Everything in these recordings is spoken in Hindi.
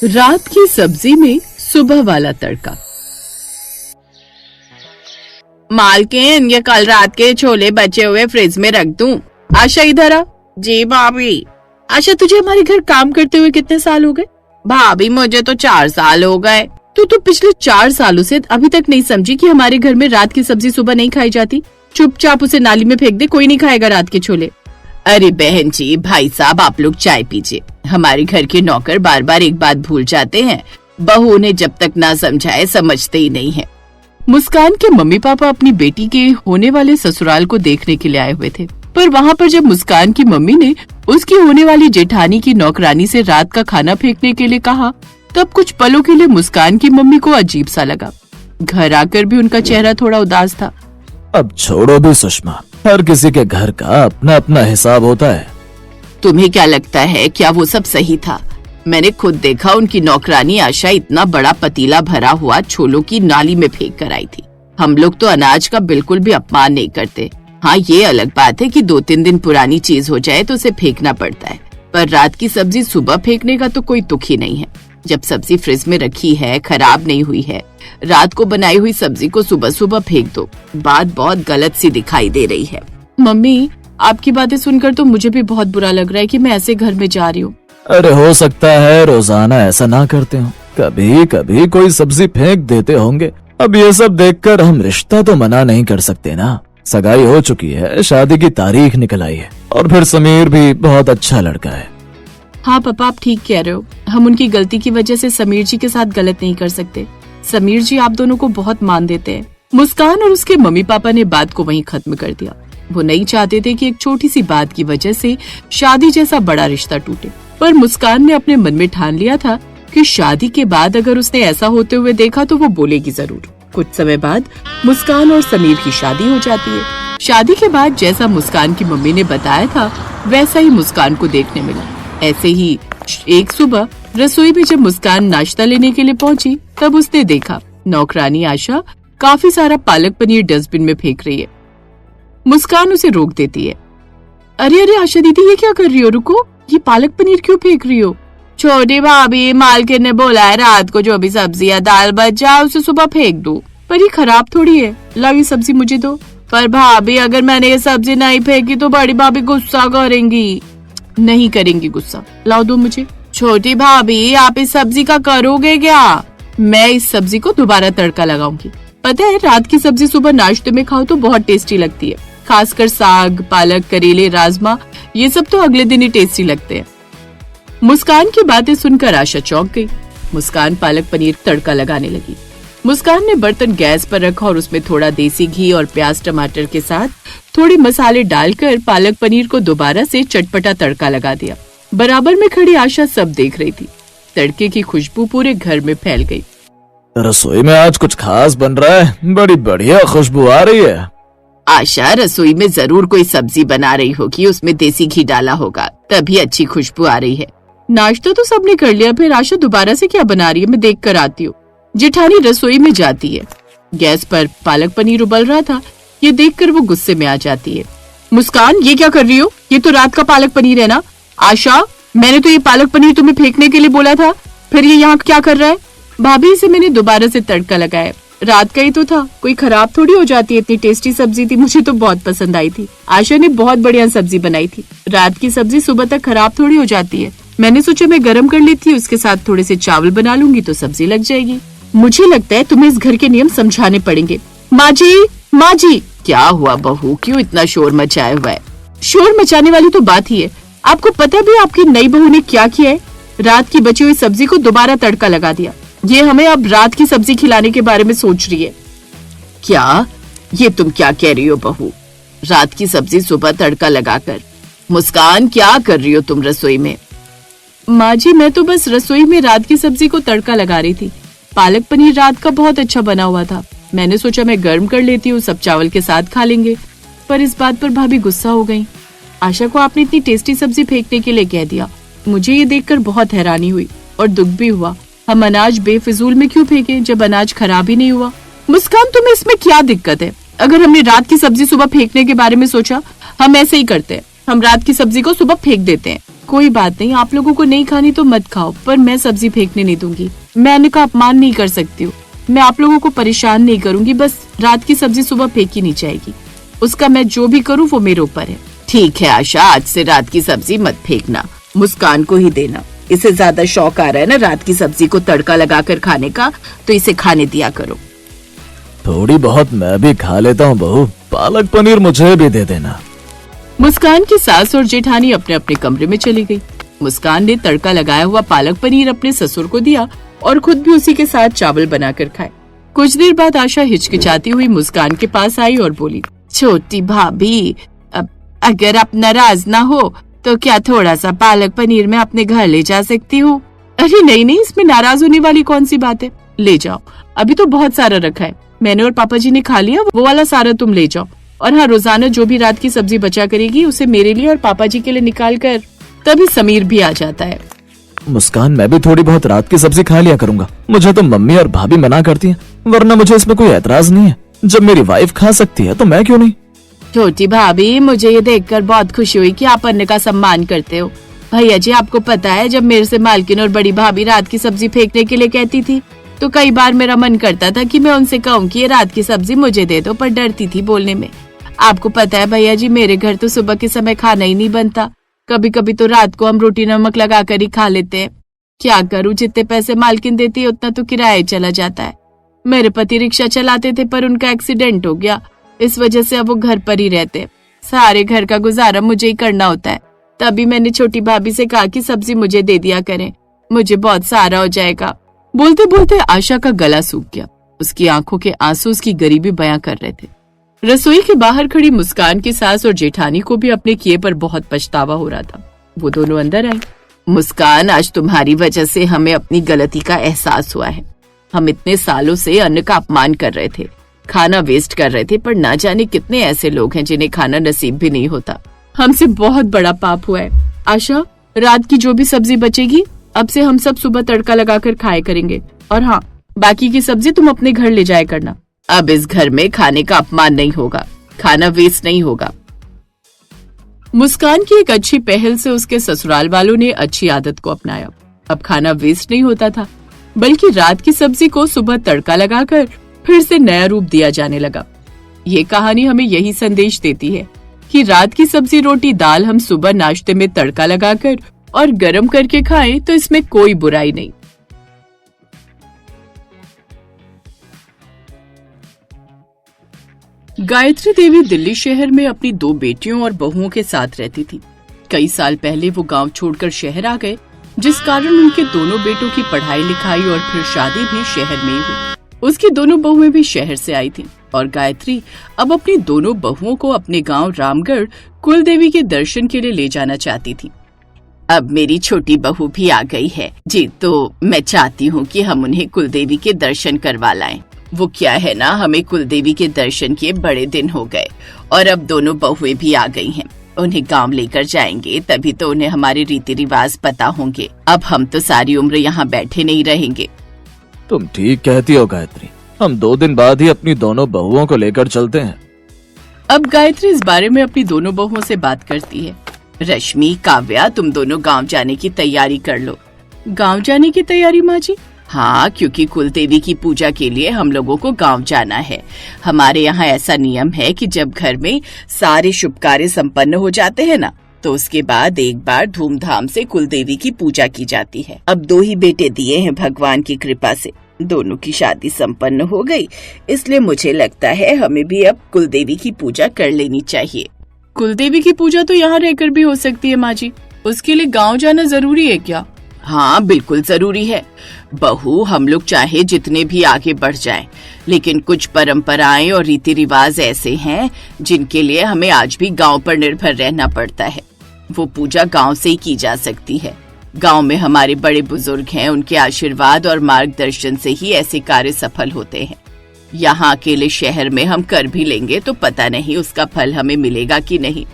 रात की सब्जी में सुबह वाला तड़का। मालकिन, ये कल रात के छोले बचे हुए फ्रिज में रख दूं? आशा इधर आ। जी भाभी। आशा, तुझे हमारे घर काम करते हुए कितने साल हो गए? भाभी, मुझे तो 4 साल हो गए। तू पिछले 4 सालों से अभी तक नहीं समझी कि हमारे घर में रात की सब्जी सुबह नहीं खाई जाती? चुपचाप उसे नाली में फेंक दे, कोई नहीं खाएगा रात के छोले। अरे बहन जी, भाई साहब, आप लोग चाय पीजिए। हमारे घर के नौकर बार बार एक बात भूल जाते हैं, बहू ने जब तक ना समझाए समझते ही नहीं है। मुस्कान के मम्मी पापा अपनी बेटी के होने वाले ससुराल को देखने के लिए आए हुए थे, पर वहाँ पर जब मुस्कान की मम्मी ने उसकी होने वाली जेठानी की नौकरानी से रात का खाना फेंकने के लिए कहा, तब कुछ पलों के लिए मुस्कान की मम्मी को अजीब सा लगा। घर आकर भी उनका चेहरा थोड़ा उदास था। अब छोड़ो भी सुषमा, हर किसी के घर का अपना अपना हिसाब होता है। तुम्हें क्या लगता है, क्या वो सब सही था? मैंने खुद देखा, उनकी नौकरानी आशा इतना बड़ा पतीला भरा हुआ छोलों की नाली में फेंक कर आई थी। हम लोग तो अनाज का बिल्कुल भी अपमान नहीं करते। हाँ, ये अलग बात है कि 2-3 दिन पुरानी चीज हो जाए तो उसे फेंकना पड़ता है, पर रात की सब्जी सुबह फेंकने का तो कोई तुक ही नहीं है। जब सब्जी फ्रिज में रखी है, खराब नहीं हुई है, रात को बनाई हुई सब्जी को सुबह सुबह फेंक दो, बात बहुत गलत सी दिखाई दे रही है। मम्मी, आपकी बातें सुनकर तो मुझे भी बहुत बुरा लग रहा है कि मैं ऐसे घर में जा रही हूँ। अरे हो सकता है रोजाना ऐसा ना करते हो, कभी कभी कोई सब्जी फेंक देते होंगे। अब ये सब देखकर हम रिश्ता तो मना नहीं कर सकते ना। सगाई हो चुकी है, शादी की तारीख निकल आई है, और फिर समीर भी बहुत अच्छा लड़का है। हाँ पापा, आप ठीक कह रहे हो। हम उनकी गलती की वजह से समीर जी के साथ गलत नहीं कर सकते। समीर जी आप दोनों को बहुत मान देते हैं। मुस्कान और उसके मम्मी पापा ने बात को वहीं खत्म कर दिया। वो नहीं चाहते थे कि एक छोटी सी बात की वजह से शादी जैसा बड़ा रिश्ता टूटे, पर मुस्कान ने अपने मन में ठान लिया था कि शादी के बाद अगर उसने ऐसा होते हुए देखा तो वो बोलेगी जरूर। कुछ समय बाद मुस्कान और समीर की शादी हो जाती है। शादी के बाद जैसा मुस्कान की मम्मी ने बताया था वैसा ही मुस्कान को देखने मिला। ऐसे ही एक सुबह रसोई में जब मुस्कान नाश्ता लेने के लिए पहुंची, तब उसने देखा नौकरानी आशा काफी सारा पालक पनीर डस्टबिन में फेंक रही है। मुस्कान उसे रोक देती है। अरे अरे आशा दीदी, ये क्या कर रही हो? रुको, ये पालक पनीर क्यों फेंक रही हो? छोटी भाभी, मालकिन ने बोला है रात को जो भी सब्जी या दाल बच जाए उसे सुबह फेंक दो। पर ये खराब थोड़ी है, लाओ ये सब्जी मुझे दो। पर भाभी, अगर मैंने ये सब्जी नहीं फेंकी तो बड़ी भाभी गुस्सा करेंगी। नहीं करेंगी गुस्सा, लाओ दो मुझे। छोटी भाभी, आप इस सब्जी का करोगे क्या? मैं इस सब्जी को दोबारा तड़का लगाऊंगी। पता है, रात की सब्जी सुबह नाश्ते में खाओ तो बहुत टेस्टी लगती है, खासकर साग, पालक, करेले, राजमा, ये सब तो अगले दिन ही टेस्टी लगते हैं। मुस्कान की बातें सुनकर आशा चौंक गई। मुस्कान पालक पनीर तड़का लगाने लगी। मुस्कान ने बर्तन गैस पर रखा और उसमें थोड़ा देसी घी और प्याज टमाटर के साथ थोड़े मसाले डालकर पालक पनीर को दोबारा से चटपटा तड़का लगा दिया। बराबर में खड़ी आशा सब देख रही थी। तड़के की खुशबू पूरे घर में फैल गई। रसोई में आज कुछ खास बन रहा है, बड़ी बढ़िया खुशबू आ रही है। आशा, रसोई में जरूर कोई सब्जी बना रही होगी, उसमें देसी घी डाला होगा, तभी अच्छी खुशबू आ रही है। नाश्ता तो सबने कर लिया, फिर आशा दोबारा से क्या बना रही है, मैं देख कर आती हूँ। जेठानी रसोई में जाती है। गैस पर पालक पनीर उबल रहा था, ये देखकर वो गुस्से में आ जाती है। मुस्कान, ये क्या कर रही हो? ये तो रात का पालक पनीर है ना? आशा, मैंने तो ये पालक पनीर तुम्हें फेंकने के लिए बोला था, फिर ये यहाँ क्या कर रहा है? भाभी, इसे मैंने दोबारा से तड़का लगाया, रात का ही तो था, कोई खराब थोड़ी हो जाती है। इतनी टेस्टी सब्जी थी, मुझे तो बहुत पसंद आई थी। आशा ने बहुत बढ़िया सब्जी बनाई थी। रात की सब्जी सुबह तक खराब थोड़ी हो जाती है। मैंने सोचा मैं गरम कर ली थी, उसके साथ थोड़े से चावल बना लूंगी तो सब्जी लग जाएगी। मुझे लगता है तुम्हें इस घर के नियम समझाने पड़ेंगे। माँ जी, माँ जी। क्या हुआ बहू, क्यों इतना शोर मचाया हुआ है? शोर मचाने वाली तो बात ही है। आपको पता भी आपकी नई बहू ने क्या किया है? रात की बची हुई सब्जी को दोबारा तड़का लगा दिया। ये हमें अब रात की सब्जी खिलाने के बारे में सोच रही है। क्या? ये तुम क्या कह रही हो बहू? रात की सब्जी सुबह तड़का लगाकर? मुस्कान, क्या कर रही हो तुम रसोई में? माँ जी, मैं तो बस रसोई में रात की सब्जी को तड़का लगा रही थी। पालक पनीर रात का बहुत अच्छा बना हुआ था, मैंने सोचा मैं गर्म कर लेती हूँ, सब चावल के साथ खा लेंगे। पर इस बात पर भाभी गुस्सा हो गई। आशा को आपने इतनी टेस्टी सब्जी फेंकने के लिए कह दिया। मुझे ये देखकर बहुत हैरानी हुई और दुख भी हुआ। हम अनाज बेफिजूल में क्यों फेंके जब अनाज खराब ही नहीं हुआ? मुस्कान, तुम्हें इसमें क्या दिक्कत है? अगर हमने रात की सब्जी सुबह फेंकने के बारे में सोचा, हम ऐसे ही करते हैं। हम रात की सब्जी को सुबह फेंक देते हैं, कोई बात नहीं, आप लोगों को नहीं खानी तो मत खाओ, पर मैं सब्जी फेंकने नहीं दूंगी। मैं अन्न का अपमान नहीं कर सकती हूँ। मैं आप लोगों को परेशान नहीं करूंगी, बस रात की सब्जी सुबह फेंकी नहीं जाएगी। उसका मैं जो भी करूँ वो मेरे ऊपर है। ठीक है आशा, आज से रात की सब्जी मत फेंकना, मुस्कान को ही देना। इसे ज्यादा शौक आ रहा है ना रात की सब्जी को तड़का लगाकर खाने का, तो इसे खाने दिया करो। थोड़ी बहुत मैं भी खा लेता हूँ बहू, पालक पनीर मुझे भी दे देना। मुस्कान की सास और जेठानी अपने अपने कमरे में चली गई। मुस्कान ने तड़का लगाया हुआ पालक पनीर अपने ससुर को दिया और खुद भी उसी के साथ चावल बनाकर खाए। कुछ देर बाद आशा हिचकिचाती हुई मुस्कान के पास आई और बोली, छोटी भाभी, अगर आप नाराज ना हो तो क्या थोड़ा सा पालक पनीर मैं अपने घर ले जा सकती हूँ? अरे नहीं नहीं, इसमें नाराज होने वाली कौन सी बात है, ले जाओ। अभी तो बहुत सारा रखा है, मैंने और पापा जी ने खा लिया, वो वाला सारा तुम ले जाओ। और हाँ, रोजाना जो भी रात की सब्जी बचा करेगी उसे मेरे लिए और पापा जी के लिए निकाल कर। तभी समीर भी आ जाता है। मुस्कान, मैं भी थोड़ी बहुत रात की सब्जी खा लिया करूंगा। मुझे तो मम्मी और भाभी मना करती हैं, वरना मुझे इसमें कोई एतराज नहीं है। जब मेरी वाइफ खा सकती है तो मैं क्यों नहीं। छोटी भाभी, मुझे ये देखकर बहुत खुशी हुई कि आप अन्न का सम्मान करते हो। भैया जी, आपको पता है जब मेरे से मालकिन और बड़ी भाभी रात की सब्जी फेंकने के लिए कहती थी तो कई बार मेरा मन करता था कि मैं उनसे कहूँ कि ये रात की सब्जी मुझे दे दो, पर डरती थी बोलने में। आपको पता है भैया जी, मेरे घर तो सुबह के समय खाना ही नहीं बनता। कभी कभी तो रात को हम रोटी नमक लगा कर ही खा लेते हैं। क्या करूँ, जितने पैसे मालकिन देती है उतना तो किराया चला जाता है। मेरे पति रिक्शा चलाते थे पर उनका एक्सीडेंट हो गया, इस वजह से अब वो घर पर ही रहते। सारे घर का गुजारा मुझे ही करना होता है। तभी मैंने छोटी भाभी से कहा कि सब्जी मुझे दे दिया करें, मुझे बहुत सहारा हो जाएगा। बोलते बोलते आशा का गला सूख गया। उसकी आंखों के आंसू उसकी गरीबी बयां कर रहे थे। रसोई के बाहर खड़ी मुस्कान की सास और जेठानी को भी अपने किए पर बहुत पछतावा हो रहा था। वो दोनों अंदर आई। मुस्कान, आज तुम्हारी वजह से हमें अपनी गलती का एहसास हुआ है। हम इतने सालों से अन्न का अपमान कर रहे थे, खाना वेस्ट कर रहे थे, पर ना जाने कितने ऐसे लोग हैं जिन्हें खाना नसीब भी नहीं होता। हमसे बहुत बड़ा पाप हुआ है। आशा, रात की जो भी सब्जी बचेगी अब से हम सब सुबह तड़का लगाकर खाए करेंगे। और हाँ, बाकी की सब्जी तुम अपने घर ले जाया करना। अब इस घर में खाने का अपमान नहीं होगा, खाना वेस्ट नहीं होगा। मुस्कान की एक अच्छी पहल से उसके ससुराल वालों ने अच्छी आदत को अपनाया। अब खाना वेस्ट नहीं होता था, बल्कि रात की सब्जी को सुबह तड़का लगाकर फिर से नया रूप दिया जाने लगा। ये कहानी हमें यही संदेश देती है कि रात की सब्जी, रोटी, दाल हम सुबह नाश्ते में तड़का लगाकर और गरम करके खाएं तो इसमें कोई बुराई नहीं। गायत्री देवी दिल्ली शहर में अपनी 2 बेटियों और बहुओं के साथ रहती थी। कई साल पहले वो गांव छोड़कर शहर आ गए, जिस कारण उनके दोनों बेटों की पढ़ाई लिखाई और फिर शादी भी शहर में ही हुई। उसकी दोनों बहुएं भी शहर से आई थीं और गायत्री अब अपनी दोनों बहुओं को अपने गांव रामगढ़ कुल देवी के दर्शन के लिए ले जाना चाहती थी। अब मेरी छोटी बहू भी आ गई है जी, तो मैं चाहती हूँ कि हम उन्हें कुल देवी के दर्शन करवा लाएं। वो क्या है ना, हमें कुल देवी के दर्शन किए बड़े दिन हो गए और अब दोनों बहुएं भी आ गई हैं। उन्हें गांव लेकर जाएंगे, तभी तो उन्हें हमारे रीति रिवाज पता होंगे। अब हम तो सारी उम्र यहाँ बैठे नहीं रहेंगे। तुम ठीक कहती हो गायत्री, हम 2 दिन बाद ही अपनी दोनों बहुओं को लेकर चलते हैं। अब गायत्री इस बारे में अपनी दोनों बहुओं से बात करती है। रश्मि, काव्या, तुम दोनों गांव जाने की तैयारी कर लो। गांव जाने की तैयारी माँ जी? हाँ, क्योंकि कुल देवी की पूजा के लिए हम लोगों को गांव जाना है। हमारे यहाँ ऐसा नियम है कि जब घर में सारे शुभ कार्य संपन्न हो जाते हैं ना, तो उसके बाद एक बार धूमधाम से कुल देवी की पूजा की जाती है। अब 2 ही बेटे दिए हैं भगवान की कृपा से, दोनों की शादी संपन्न हो गई, इसलिए मुझे लगता है हमें भी अब कुल देवी की पूजा कर लेनी चाहिए। कुल देवी की पूजा तो यहाँ रहकर भी हो सकती है माँ जी, उसके लिए गाँव जाना जरूरी है क्या? हाँ, बिल्कुल जरूरी है बहू। हम लोग चाहे जितने भी आगे बढ़ जाएं, लेकिन कुछ परंपराएं और रीति रिवाज ऐसे हैं जिनके लिए हमें आज भी गांव पर निर्भर रहना पड़ता है। वो पूजा गांव से ही की जा सकती है। गांव में हमारे बड़े बुजुर्ग हैं, उनके आशीर्वाद और मार्गदर्शन से ही ऐसे कार्य सफल होते हैं। यहाँ अकेले शहर में हम कर भी लेंगे तो पता नहीं उसका फल हमें मिलेगा कि नहीं।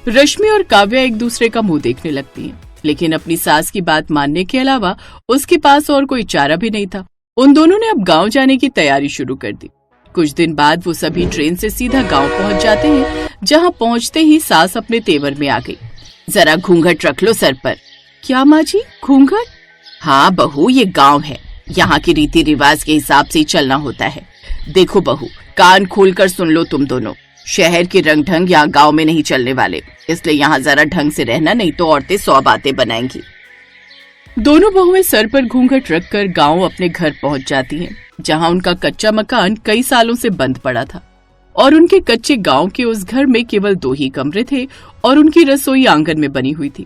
रश्मि और काव्या एक दूसरे का मुंह देखने लगती हैं, लेकिन अपनी सास की बात मानने के अलावा उसके पास और कोई चारा भी नहीं था। उन दोनों ने अब गांव जाने की तैयारी शुरू कर दी। कुछ दिन बाद वो सभी ट्रेन से सीधा गांव पहुंच जाते हैं, जहां पहुंचते ही सास अपने तेवर में आ गई। जरा घूंघट रख लो सर पर। क्या माँ जी, घूंघट? हाँ बहू, ये गांव है, यहाँ के रीति रिवाज के हिसाब से ही चलना होता है। देखो बहू, कान खोलकर सुन लो तुम दोनों। शहर के रंग ढंग यहाँ गांव में नहीं चलने वाले, इसलिए यहाँ जरा ढंग से रहना, नहीं तो औरतें 100 बातें बनाएंगी। दोनों बहुएं सर पर घूंघट रखकर गांव अपने घर पहुंच जाती हैं, जहां उनका कच्चा मकान कई सालों से बंद पड़ा था और उनके कच्चे गांव के उस घर में केवल 2 ही कमरे थे और उनकी रसोई आंगन में बनी हुई थी।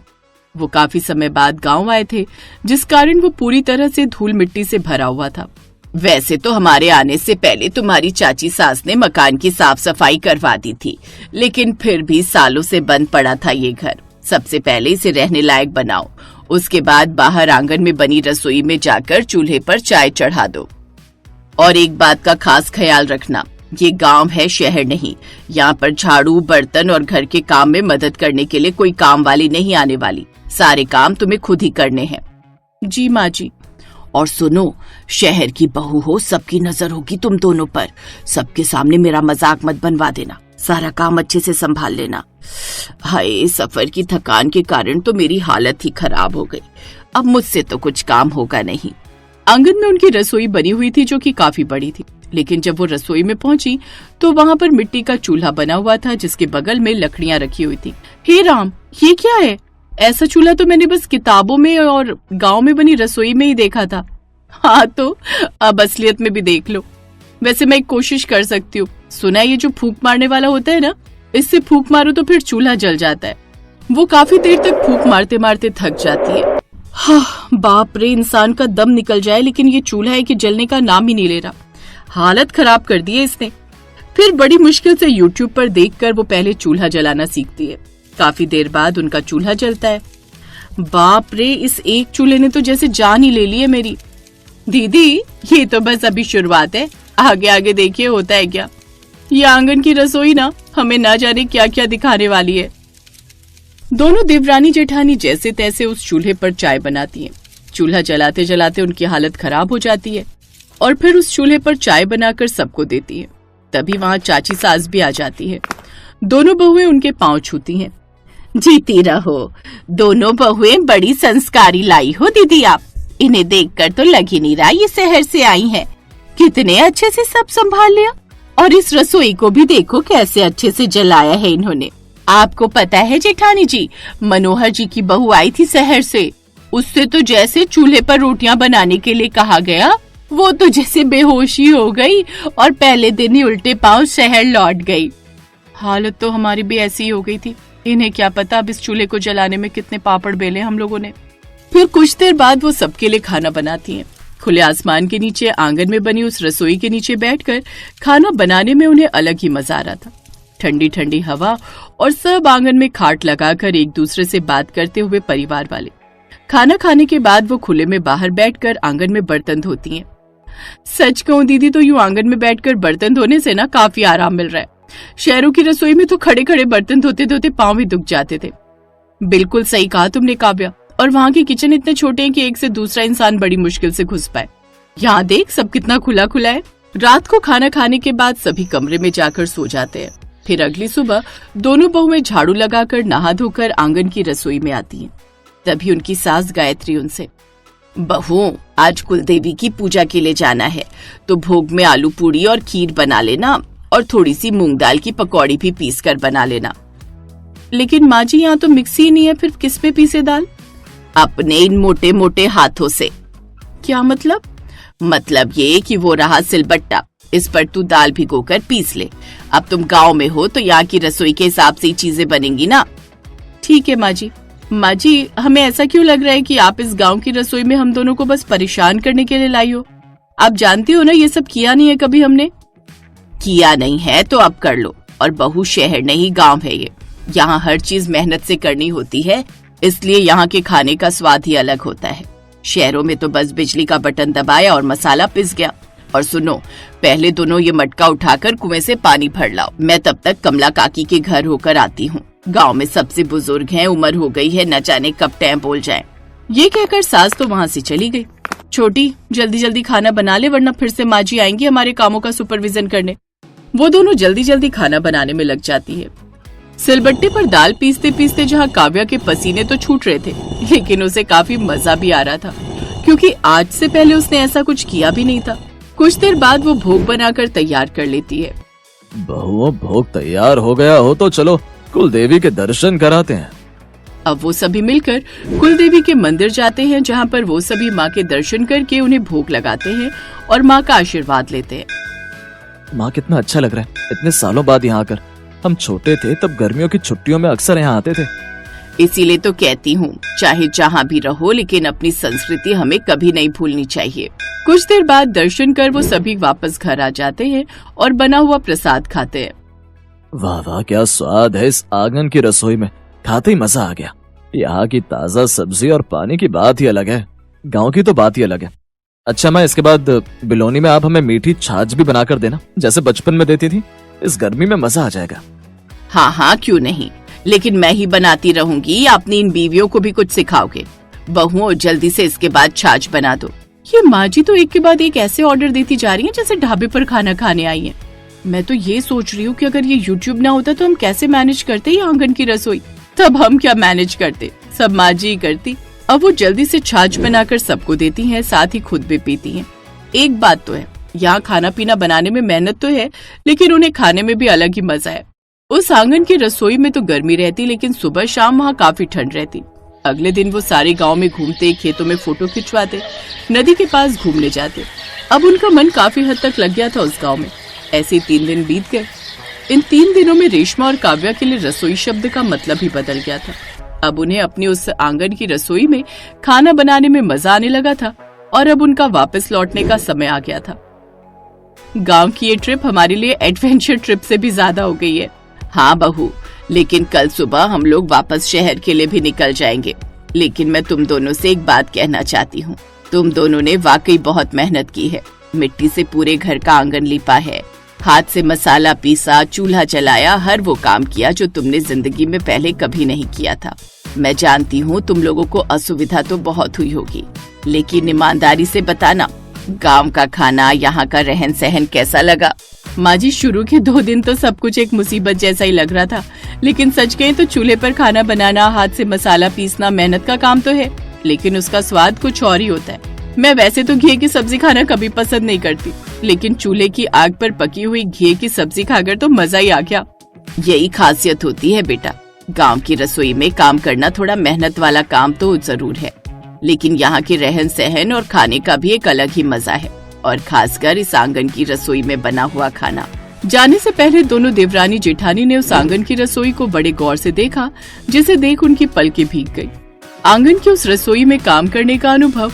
वो काफी समय बाद गांव आए थे, जिस कारण वो पूरी तरह से धूल मिट्टी से भरा हुआ था। वैसे तो हमारे आने से पहले तुम्हारी चाची सास ने मकान की साफ सफाई करवा दी थी, लेकिन फिर भी सालों से बंद पड़ा था ये घर। सबसे पहले इसे रहने लायक बनाओ, उसके बाद बाहर आंगन में बनी रसोई में जाकर चूल्हे पर चाय चढ़ा दो। और एक बात का खास ख्याल रखना, ये गांव है, शहर नहीं। यहाँ पर झाड़ू, बर्तन और घर के काम में मदद करने के लिए कोई काम वाली नहीं आने वाली। सारे काम तुम्हें खुद ही करने हैं। जी माँ जी। और सुनो, शहर की बहू हो, सबकी नजर होगी तुम दोनों पर। सबके सामने मेरा मजाक मत बनवा देना, सारा काम अच्छे से संभाल लेना। हाय, सफर की थकान के कारण तो मेरी हालत ही खराब हो गई। अब मुझसे तो कुछ काम होगा नहीं। आंगन में उनकी रसोई बनी हुई थी, जो कि काफी बड़ी थी, लेकिन जब वो रसोई में पहुंची तो वहाँ पर मिट्टी का चूल्हा बना हुआ था, जिसके बगल में लकड़ियां रखी हुई थी। हे राम, ये क्या है? ऐसा चूल्हा तो मैंने बस किताबों में और गांव में बनी रसोई में ही देखा था। हाँ, तो अब असलियत में भी देख लो। वैसे मैं एक कोशिश कर सकती हूँ। सुना है ये जो फूंक मारने वाला होता है ना, इससे फूंक मारो तो फिर चूल्हा जल जाता है। वो काफी देर तक फूंक मारते मारते थक जाती है। हाँ, बाप रे, इंसान का दम निकल जाए, लेकिन ये चूल्हा है कि जलने का नाम ही नहीं ले रहा। हालत खराब कर दी है इसने। फिर बड़ी मुश्किल से YouTube पर देखकर वो पहले चूल्हा जलाना सीखती है। काफी देर बाद उनका चूल्हा जलता है। बाप रे, इस एक चूल्हे ने तो जैसे जान ही ले ली है मेरी। दीदी, ये तो बस अभी शुरुआत है, आगे आगे देखिए होता है क्या। ये आंगन की रसोई ना हमें ना जाने क्या क्या दिखाने वाली है। दोनों देवरानी जेठानी जैसे तैसे उस चूल्हे पर चाय बनाती हैं। चूल्हा जलाते जलाते उनकी हालत खराब हो जाती है और फिर उस चूल्हे पर चाय बनाकर सबको देती है। तभी वहाँ चाची सास भी आ जाती है। दोनों बहुएं उनके पांव छूती हैं। जीती रहो, दोनों बहुएं बड़ी संस्कारी लाई हो दीदी आप। इन्हें देखकर तो लग ही नहीं रहा ये शहर से आई हैं। कितने अच्छे से सब संभाल लिया, और इस रसोई को भी देखो कैसे अच्छे से जलाया है इन्होंने। आपको पता है जेठानी जी, मनोहर जी की बहू आई थी शहर से। उससे तो जैसे चूल्हे पर रोटियां बनाने के लिए कहा गया, वो तो जैसे बेहोशी हो गई और पहले दिन ही उल्टे पांव शहर लौट गई। हालत तो हमारी भी ऐसी ही हो गई थी। इन्हें क्या पता अब इस चूल्हे को जलाने में कितने पापड़ बेले हम लोगों ने। फिर कुछ देर बाद वो सबके लिए खाना बनाती हैं। खुले आसमान के नीचे आंगन में बनी उस रसोई के नीचे बैठकर खाना बनाने में उन्हें अलग ही मजा आ रहा था। ठंडी ठंडी हवा और सब आंगन में खाट लगाकर एक दूसरे से बात करते हुए परिवार वाले। खाना खाने के बाद वो खुले में बाहर बैठकर आंगन में बर्तन धोती हैं। सच कहूं दीदी, तो यूं आंगन में बैठकर बर्तन धोने से ना काफी आराम मिल रहा है। शहरों की रसोई में तो खड़े खड़े बर्तन धोते धोते पांव भी दुख जाते थे। बिल्कुल सही कहा तुमने काव्या। और वहाँ के किचन इतने छोटे हैं कि एक से दूसरा इंसान बड़ी मुश्किल से घुस पाए। यहाँ देख, सब कितना खुला खुला है। रात को खाना खाने के बाद सभी कमरे में जाकर सो जाते हैं। फिर अगली सुबह दोनों बहुएं झाड़ू लगाकर नहा धोकर आंगन की रसोई में आती हैं। तभी उनकी सास गायत्री उनसे, बहू, आज कुल देवी की पूजा के लिए जाना है, तो भोग में आलू पूड़ी और खीर बना लेना और थोड़ी सी मूंग दाल की पकौड़ी भी पीस कर बना लेना। लेकिन माँ जी, यहाँ तो मिक्सी ही नहीं है, फिर किस पे पीसे दाल? अपने इन मोटे मोटे हाथों से। क्या मतलब? मतलब ये कि वो रहा सिलबट्टा, इस पर तू दाल भिगोकर पीस ले। अब तुम गांव में हो तो यहाँ की रसोई के हिसाब से ही चीजें बनेंगी ना। ठीक है माँ जी। माँ जी, हमें ऐसा क्यों लग रहा है कि आप इस गांव की रसोई में हम दोनों को बस परेशान करने के लिए लाई हो? आप जानती हो ना, ये सब किया नहीं है कभी हमने। किया नहीं है तो अब कर लो। और बहू, शहर नहीं गांव है ये। यहाँ हर चीज मेहनत से करनी होती है, इसलिए यहाँ के खाने का स्वाद ही अलग होता है। शहरों में तो बस बिजली का बटन दबाया और मसाला पिस गया। और सुनो, पहले दोनों ये मटका उठाकर कुएं से पानी भर लाओ। मैं तब तक कमला काकी के घर होकर आती हूँ। गांव में सबसे बुजुर्ग हैं, उम्र हो गई है, न जाने कब टाइम बोल जाए। ये कहकर सास तो वहाँ से चली गई। छोटी, जल्दी जल्दी खाना बना ले, वरना फिर से माँ जी आएंगी हमारे कामों का सुपरविजन करने। वो दोनों जल्दी जल्दी खाना बनाने में लग जाती है। सिलबट्टे पर दाल पीसते पीसते जहाँ काव्या के पसीने तो छूट रहे थे, लेकिन उसे काफी मजा भी आ रहा था, क्योंकि आज से पहले उसने ऐसा कुछ किया भी नहीं था। कुछ देर बाद वो भोग बनाकर तैयार कर लेती है। बहुओं, भोग तैयार हो गया हो तो चलो कुल देवी के दर्शन कराते हैं। अब वो सभी मिलकर कुल देवी के मंदिर जाते हैं, जहाँ पर वो सभी माँ के दर्शन करके उन्हें भोग लगाते हैं और माँ का आशीर्वाद लेते हैं। माँ, कितना अच्छा लग रहा है इतने सालों बाद यहाँ आकर। हम छोटे थे तब गर्मियों की छुट्टियों में अक्सर यहाँ आते थे। इसीलिए तो कहती हूँ, चाहे जहाँ भी रहो लेकिन अपनी संस्कृति हमें कभी नहीं भूलनी चाहिए। कुछ देर बाद दर्शन कर वो सभी वापस घर आ जाते हैं और बना हुआ प्रसाद खाते हैं। वाह वाह, क्या स्वाद है इस आंगन की रसोई में, खाते ही मजा आ गया। यहाँ की ताजा सब्जी और पानी की बात ही अलग है, गांव की तो बात ही अलग है। अच्छा माँ, इसके बाद बिलोनी में आप हमें मीठी छाछ भी बनाकर देना, जैसे बचपन में देती थी। इस गर्मी में मजा आ जाएगा। हाँ हाँ, क्यों नहीं, लेकिन मैं ही बनाती रहूंगी। अपनी इन बीवियों को भी कुछ सिखाओगे। बहुओं, जल्दी से इसके बाद छाछ बना दो। ये माँ जी तो एक के बाद एक ऐसे ऑर्डर देती जा रही हैं जैसे ढाबे पर खाना खाने आई हैं। मैं तो ये सोच रही हूँ कि अगर ये YouTube ना होता तो हम कैसे मैनेज करते ये आंगन की रसोई। तब हम क्या मैनेज करते, सब माँ जी ही करती। अब वो जल्दी से छाछ बनाकर सबको देती हैं, साथ ही खुद भी पीती हैं। एक बात तो है, यहाँ खाना पीना बनाने में मेहनत तो है, लेकिन उन्हें खाने में भी अलग ही मजा है। उस आंगन की रसोई में तो गर्मी रहती, लेकिन सुबह शाम वहाँ काफी ठंड रहती। अगले दिन वो सारे गांव में घूमते, खेतों में फोटो खिंचवाते, नदी के पास घूमने जाते। अब उनका मन काफी हद तक लग गया था उस गांव में। ऐसे 3 दिन बीत गए। इन 3 दिनों में रेशमा और काव्या के लिए रसोई शब्द का मतलब ही बदल गया था। अब उन्हें अपनी उस आंगन की रसोई में खाना बनाने में मजा आने लगा था और अब उनका वापस लौटने का समय आ गया था। गांव की ये ट्रिप हमारे लिए एडवेंचर ट्रिप से भी ज्यादा हो गई है। हाँ बहू, लेकिन कल सुबह हम लोग वापस शहर के लिए भी निकल जाएंगे। लेकिन मैं तुम दोनों से एक बात कहना चाहती हूँ। तुम दोनों ने वाकई बहुत मेहनत की है। मिट्टी से पूरे घर का आंगन लिपा है, हाथ से मसाला पीसा, चूल्हा जलाया, हर वो काम किया जो तुमने जिंदगी में पहले कभी नहीं किया था। मैं जानती हूँ तुम लोगों को असुविधा तो बहुत हुई होगी, लेकिन ईमानदारी से बताना, गांव का खाना, यहाँ का रहन सहन कैसा लगा? माँ जी, शुरू के 2 दिन तो सब कुछ एक मुसीबत जैसा ही लग रहा था, लेकिन सच कहें तो चूल्हे पर खाना बनाना, हाथ से मसाला पीसना मेहनत का काम तो है, लेकिन उसका स्वाद कुछ और ही होता है। मैं वैसे तो घी की सब्जी खाना कभी पसंद नहीं करती, लेकिन चूल्हे की आग पर पकी हुई घी की सब्जी खाकर तो मजा ही आ गया। यही खासियत होती है बेटा, गांव की रसोई में काम करना थोड़ा मेहनत वाला काम तो जरूर है, लेकिन यहाँ के रहन सहन और खाने का भी एक अलग ही मजा है, और खासकर इस आंगन की रसोई में बना हुआ खाना। जाने से पहले दोनों देवरानी जेठानी ने उस आंगन की रसोई को बड़े गौर से देखा, जिसे देख उनकी पलकें भीग गई। आंगन की उस रसोई में काम करने का अनुभव